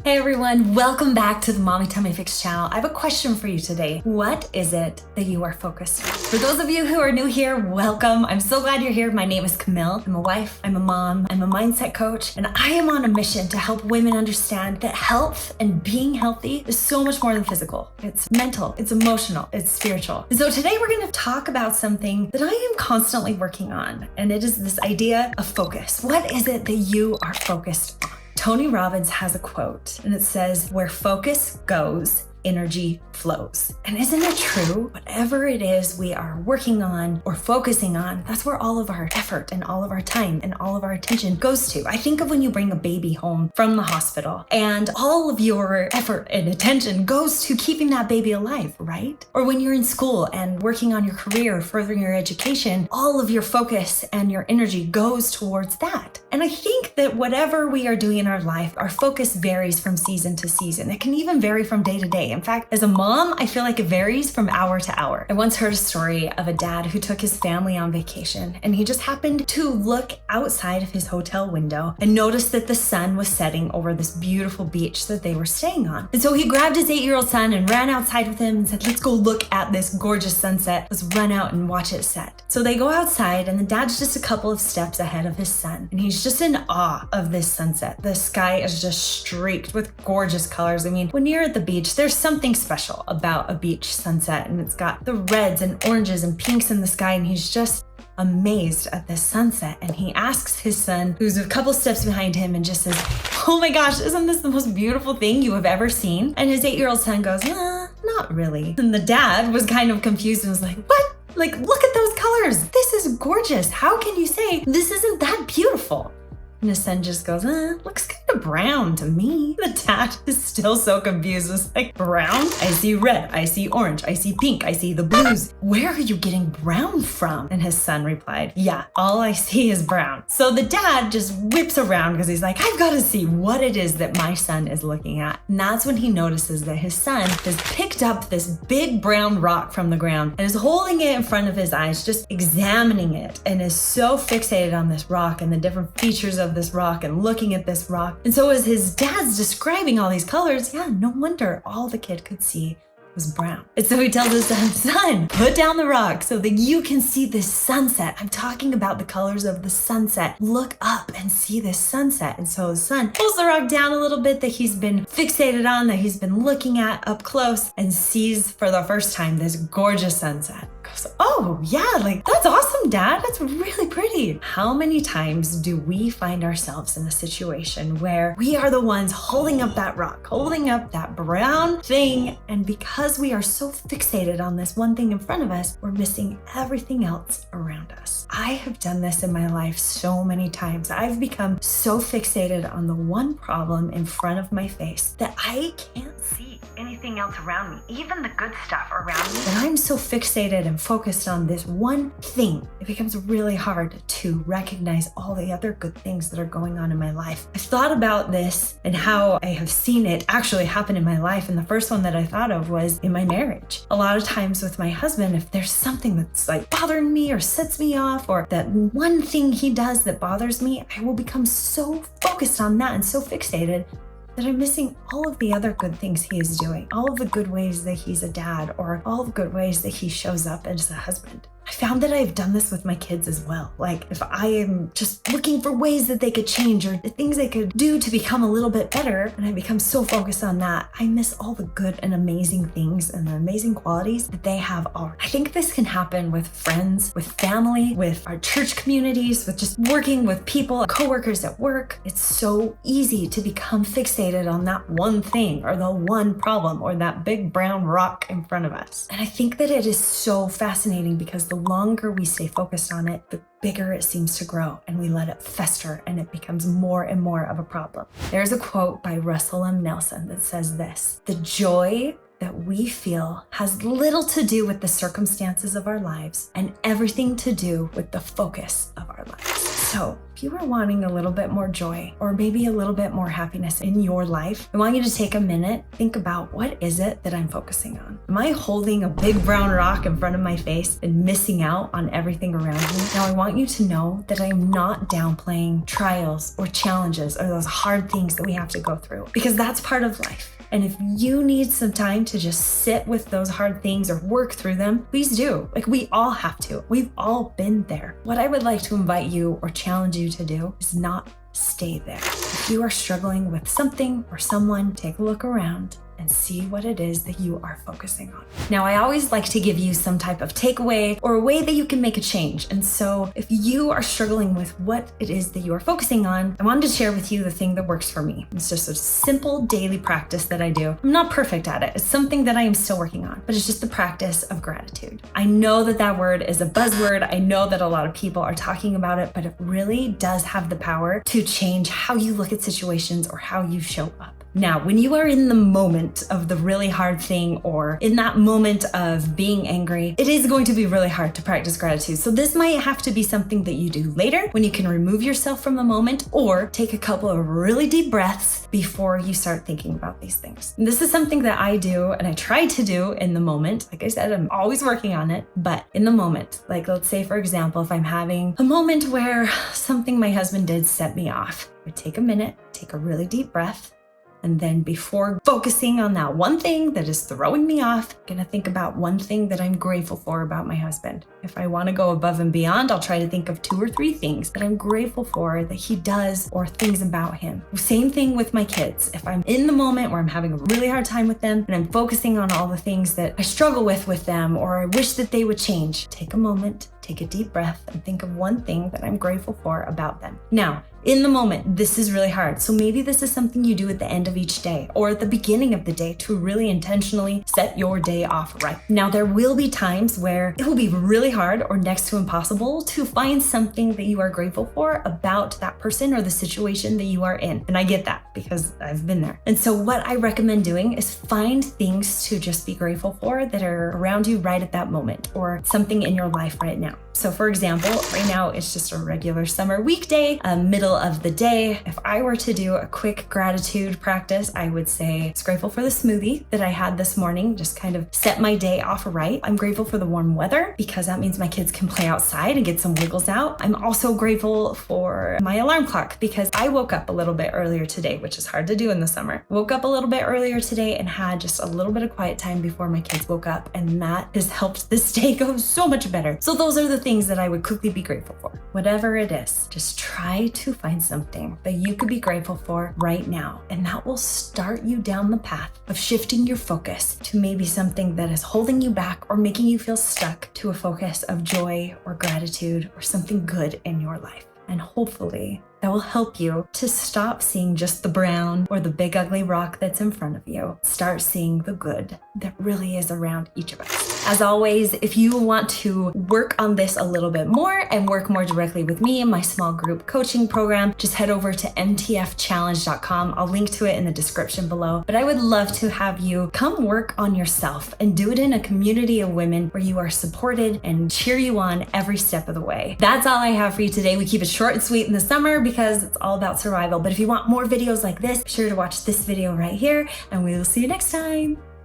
Hey everyone, welcome back to the Mommy Tummy Fix channel. I have a question for you today. What is it that you are focused on? For those of you who are new here, welcome. I'm so glad you're here. My name is Camille. I'm a wife, I'm a mom, I'm a mindset coach, and I am on a mission to help women understand that health and being healthy is so much more than physical. It's mental, it's emotional, it's spiritual. And so today we're gonna talk about something that I am constantly working on, and it is this idea of focus. What is it that you are focused on? Tony Robbins has a quote, and it says, "Where focus goes, energy flows." And isn't it true? Whatever it is we are working on or focusing on, that's where all of our effort and all of our time and all of our attention goes to. I think of when you bring a baby home from the hospital and all of your effort and attention goes to keeping that baby alive, right? Or when you're in school and working on your career, furthering your education, all of your focus and your energy goes towards that. And I think that whatever we are doing in our life, our focus varies from season to season. It can even vary from day to day. In fact, as a mom, I feel like it varies from hour to hour. I once heard a story of a dad who took his family on vacation, and he just happened to look outside of his hotel window and noticed that the sun was setting over this beautiful beach that they were staying on. And so he grabbed his 8-year-old son and ran outside with him and said, "Let's go look at this gorgeous sunset. Let's run out and watch it set." So they go outside, and the dad's just a couple of steps ahead of his son, and he's just in awe of this sunset. The sky is just streaked with gorgeous colors. I mean, when you're at the beach, there's something special about a beach sunset, and it's got the reds and oranges and pinks in the sky, and he's just amazed at this sunset. And he asks his son, who's a couple steps behind him, and just says, "Oh my gosh, isn't this the most beautiful thing you have ever seen?" And his 8-year-old son goes, "Not really." And the dad was kind of confused and was like, "What? Like, look at those colors. This is gorgeous. How can you say this isn't that beautiful?" And his son just goes, "Looks kind of brown to me." The dad is still so confused. It's like, "Brown? I see red, I see orange, I see pink, I see the blues. Where are you getting brown from?" And his son replied, "Yeah, all I see is brown." So the dad just whips around because he's like, "I've got to see what it is that my son is looking at." And that's when he notices that his son has picked up this big brown rock from the ground and is holding it in front of his eyes, just examining it, and is so fixated on this rock and the different features of this rock and looking at this rock. And so as his dad's describing all these colors, no wonder all the kid could see was brown. And so he tells his son, "Son, put down the rock so that you can see this sunset. I'm talking about the colors of the sunset. Look up and see this sunset." And so his son pulls the rock down a little bit that he's been fixated on, that he's been looking at up close, and sees for the first time this gorgeous sunset. Goes, "Oh yeah, like that's awesome, Dad. That's really pretty." How many times do we find ourselves in a situation where we are the ones holding up that rock, holding up that brown thing, and because we are so fixated on this one thing in front of us, we're missing everything else around us? I have done this in my life so many times. I've become so fixated on the one problem in front of my face that I can't see anything else around me, even the good stuff around me. When I'm so fixated and focused on this one thing, it becomes really hard to recognize all the other good things that are going on in my life. I've thought about this and how I have seen it actually happen in my life, and the first one that I thought of was in my marriage. A lot of times with my husband, if there's something that's like bothering me or sets me off, or that one thing he does that bothers me, I will become so focused on that and so fixated that I'm missing all of the other good things he is doing, all of the good ways that he's a dad, or all the good ways that he shows up as a husband. I found that I've done this with my kids as well. Like, if I am just looking for ways that they could change or the things they could do to become a little bit better, and I become so focused on that, I miss all the good and amazing things and the amazing qualities that they have already. I think this can happen with friends, with family, with our church communities, with just working with people, coworkers at work. It's so easy to become fixated on that one thing or the one problem or that big brown rock in front of us. And I think that it is so fascinating because the longer we stay focused on it, the bigger it seems to grow, and we let it fester and it becomes more and more of a problem. There's a quote by Russell M. Nelson that says this: "The joy that we feel has little to do with the circumstances of our lives and everything to do with the focus of our lives." So if you are wanting a little bit more joy or maybe a little bit more happiness in your life, I want you to take a minute, think about what is it that I'm focusing on? Am I holding a big brown rock in front of my face and missing out on everything around me? Now I want you to know that I am not downplaying trials or challenges or those hard things that we have to go through, because that's part of life. And if you need some time to just sit with those hard things or work through them, please do. Like, we all have to. We've all been there. What I would like to invite you or challenge you to do is not stay there. If you are struggling with something or someone, take a look around and see what it is that you are focusing on. Now, I always like to give you some type of takeaway or a way that you can make a change. And so if you are struggling with what it is that you are focusing on, I wanted to share with you the thing that works for me. It's just a simple daily practice that I do. I'm not perfect at it. It's something that I am still working on, but it's just the practice of gratitude. I know that that word is a buzzword. I know that a lot of people are talking about it, but it really does have the power to change how you look at situations or how you show up. Now, when you are in the moment of the really hard thing or in that moment of being angry, it is going to be really hard to practice gratitude. So this might have to be something that you do later when you can remove yourself from the moment, or take a couple of really deep breaths before you start thinking about these things. And this is something that I do and I try to do in the moment. Like I said, I'm always working on it, but in the moment, like let's say, for example, if I'm having a moment where something my husband did set me off, I would take a minute, take a really deep breath. And then before focusing on that one thing that is throwing me off, I'm gonna think about one thing that I'm grateful for about my husband. If I wanna go above and beyond, I'll try to think of 2 or 3 things that I'm grateful for that he does or things about him. Same thing with my kids. If I'm in the moment where I'm having a really hard time with them and I'm focusing on all the things that I struggle with them, or I wish that they would change, take a moment, take a deep breath, and think of one thing that I'm grateful for about them. Now, in the moment, this is really hard. So maybe this is something you do at the end of each day or at the beginning of the day to really intentionally set your day off right. Now, there will be times where it will be really hard or next to impossible to find something that you are grateful for about that person or the situation that you are in. And I get that because I've been there. And so what I recommend doing is find things to just be grateful for that are around you right at that moment, or something in your life right now. So for example, right now it's just a regular summer weekday, middle of the day. If I were to do a quick gratitude practice, I would say I'm grateful for the smoothie that I had this morning, just kind of set my day off right. I'm grateful for the warm weather because that means my kids can play outside and get some wiggles out. I'm also grateful for my alarm clock because I woke up a little bit earlier today, which is hard to do in the summer. Woke up a little bit earlier today and had just a little bit of quiet time before my kids woke up, and that has helped this day go so much better. So those are the things that I would quickly be grateful for. Whatever it is, just try to find something that you could be grateful for right now, and that will start you down the path of shifting your focus to maybe something that is holding you back or making you feel stuck, to a focus of joy or gratitude or something good in your life. And hopefully that will help you to stop seeing just the brown or the big ugly rock that's in front of you. Start seeing the good that really is around each of us. As always, if you want to work on this a little bit more and work more directly with me in my small group coaching program, just head over to mtfchallenge.com. I'll link to it in the description below. But I would love to have you come work on yourself and do it in a community of women where you are supported and cheer you on every step of the way. That's all I have for you today. We keep it short and sweet in the summer because it's all about survival. But if you want more videos like this, be sure to watch this video right here, and we will see you next time.